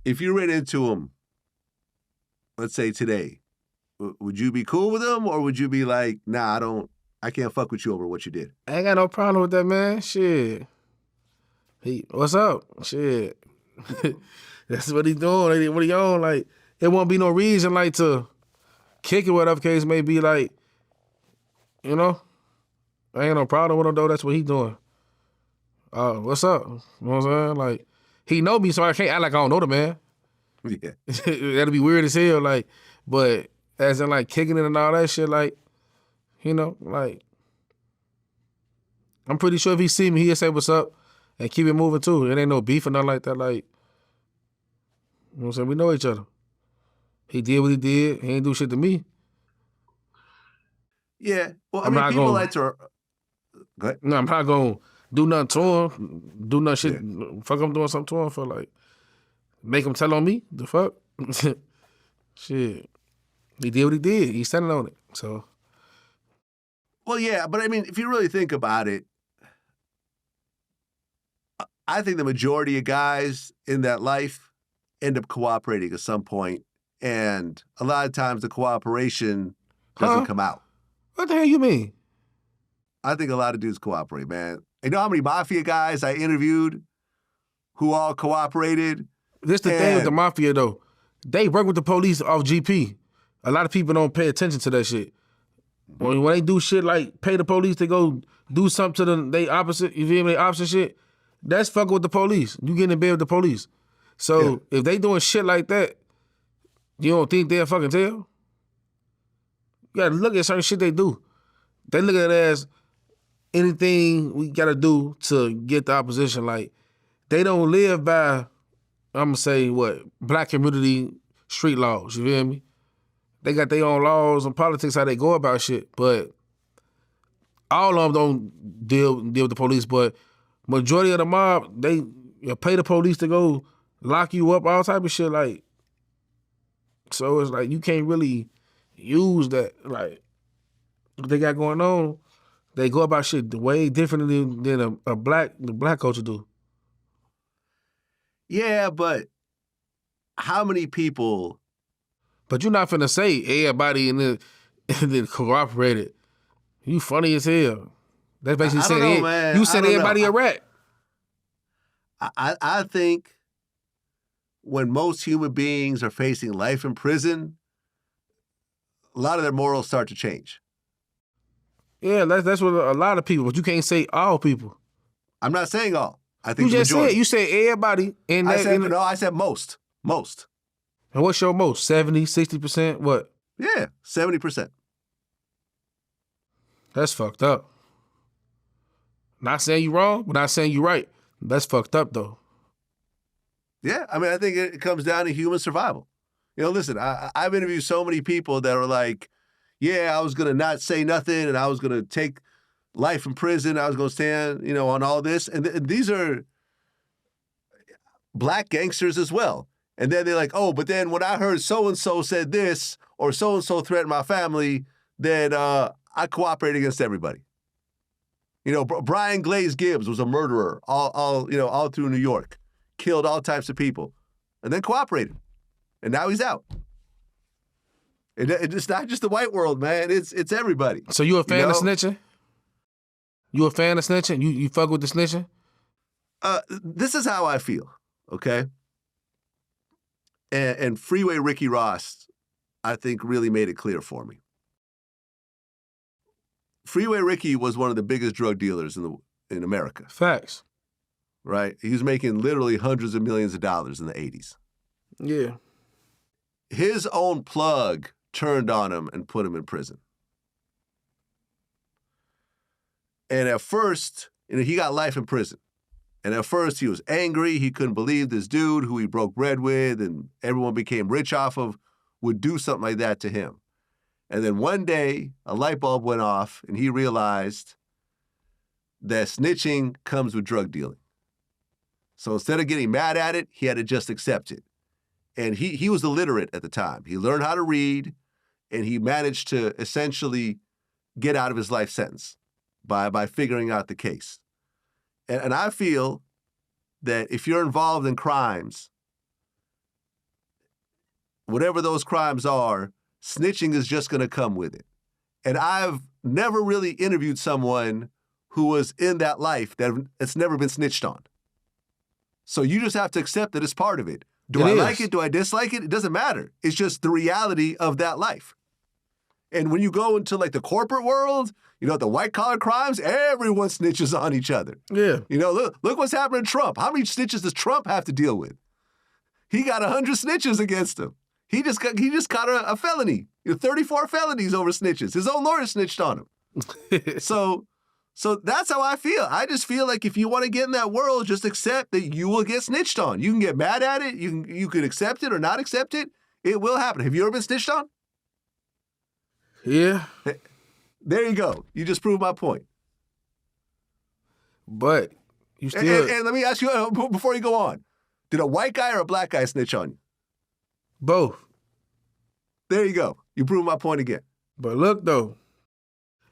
if you ran into him, let's say today, would you be cool with him, or would you be like, nah, I can't fuck with you over what you did? I ain't got no problem with that, man. Shit. What's up? Shit. That's what he doing. What he on? Like, it won't be no reason, like, to kick it, whatever case may be, like, you know? I ain't no problem with him, though. That's what he doing. What's up? You know what I'm saying? Like, he know me, so I can't act like I don't know the man. Yeah. That'd be weird as hell, like, but as in, like, kicking it and all that shit, like, you know, like, I'm pretty sure if he see me, he'll say what's up and keep it moving, too. It ain't no beef or nothing like that, like, you know what I'm saying? We know each other. He did what he did. He ain't do shit to me. Yeah. Well, I mean, people like to... Go ahead. No, I'm not going to do nothing to him, do nothing shit, fuck I'm doing something to him for, like, make him tell on me, the fuck? Shit. He did what he did. He's standing on it, so. Well, yeah, but I mean, if you really think about it, I think the majority of guys in that life end up cooperating at some point, and a lot of times the cooperation doesn't come out. What the hell you mean? I think a lot of dudes cooperate, man. You know how many Mafia guys I interviewed who all cooperated? This the thing with the Mafia, though. They work with the police off GP. A lot of people don't pay attention to that shit. When they do shit like pay the police to go do something to they opposite, you feel me, they opposite shit, that's fucking with the police. You getting in bed with the police. So if they doing shit like that, you don't think they'll fucking tell? You gotta look at certain shit they do. They look at it as anything we gotta do to get the opposition. Like, they don't live by, I'm gonna say, black community street laws, you feel me? They got their own laws and politics, how they go about shit, but all of them don't deal with the police, but majority of the mob, they pay the police to go lock you up, all type of shit, like, so it's like you can't really use that, like, what they got going on. They go about shit way differently than the black culture do. Yeah, but how many people... But you're not finna say everybody and then cooperated. You funny as hell. That's basically saying you said everybody a rat. I think when most human beings are facing life in prison, a lot of their morals start to change. Yeah, that's what a lot of people, but you can't say all people. I'm not saying all. I think you just said everybody. I said most. Most. And what's your most? 70, 60%? What? Yeah, 70%. That's fucked up. Not saying you wrong, but not saying you right. That's fucked up, though. Yeah, I mean, I think it comes down to human survival. You know, listen, I've interviewed so many people that are like, yeah, I was going to not say nothing, and I was going to take life in prison. I was going to stand, on all this. And these are black gangsters as well. And then they're like, oh, but then when I heard so-and-so said this or so-and-so threatened my family, then I cooperated against everybody. Brian Glaze Gibbs was a murderer all through New York, killed all types of people, and then cooperated. And now he's out. And it's not just the white world, man. It's everybody. So you a fan of snitching? You a fan of snitching? You fuck with the snitching? This is how I feel, okay? And Freeway Ricky Ross, I think, really made it clear for me. Freeway Ricky was one of the biggest drug dealers in America. Facts. Right? He was making literally hundreds of millions of dollars in the 80s. Yeah. His own plug turned on him and put him in prison. And at first, he got life in prison. And at first he was angry. He couldn't believe this dude who he broke bread with and everyone became rich off of would do something like that to him. And then one day a light bulb went off and he realized that snitching comes with drug dealing. So instead of getting mad at it, he had to just accept it. And he was illiterate at the time. He learned how to read and he managed to essentially get out of his life sentence by figuring out the case. And I feel that if you're involved in crimes, whatever those crimes are, snitching is just going to come with it. And I've never really interviewed someone who was in that life that's never been snitched on. So you just have to accept that it's part of it. Do I like it? Do I dislike it? It doesn't matter. It's just the reality of that life. And when you go into like the corporate world, you know, the white collar crimes, everyone snitches on each other. Yeah. You know, look what's happening to Trump. How many snitches does Trump have to deal with? He got 100 snitches against him. He just got a felony. 34 felonies over snitches. His own lawyer snitched on him. So that's how I feel. I just feel like if you want to get in that world, just accept that you will get snitched on. You can get mad at it. You can accept it or not accept it. It will happen. Have you ever been snitched on? Yeah. There you go. You just proved my point. But you still... And let me ask you, before you go on, did a white guy or a black guy snitch on you? Both. There you go. You proved my point again. But look, though,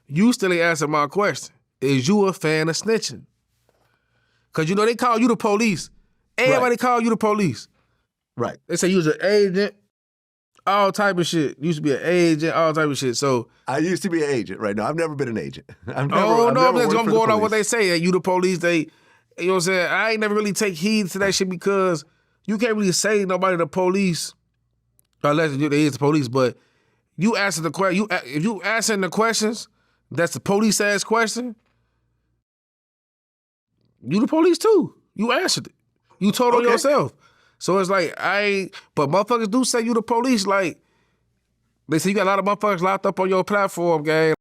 you still ain't answered my question. Is you a fan of snitching? Because, you know, they call you the police. Everybody call you the police. Right. They say you was an agent, all type of shit. You used to be an agent, all type of shit. So I used to be an agent. Right now, I've never been an agent. I'm going on what they say. That you the police. They, you know what I'm saying? I ain't never really take heed to that shit because you can't really say nobody the police unless they is the police. But you answer the question. If you answering the questions, that's the police ass question. You the police too. You answered it. You told on yourself. So it's like, but motherfuckers do say you the police. Like, they say you got a lot of motherfuckers locked up on your platform, gang.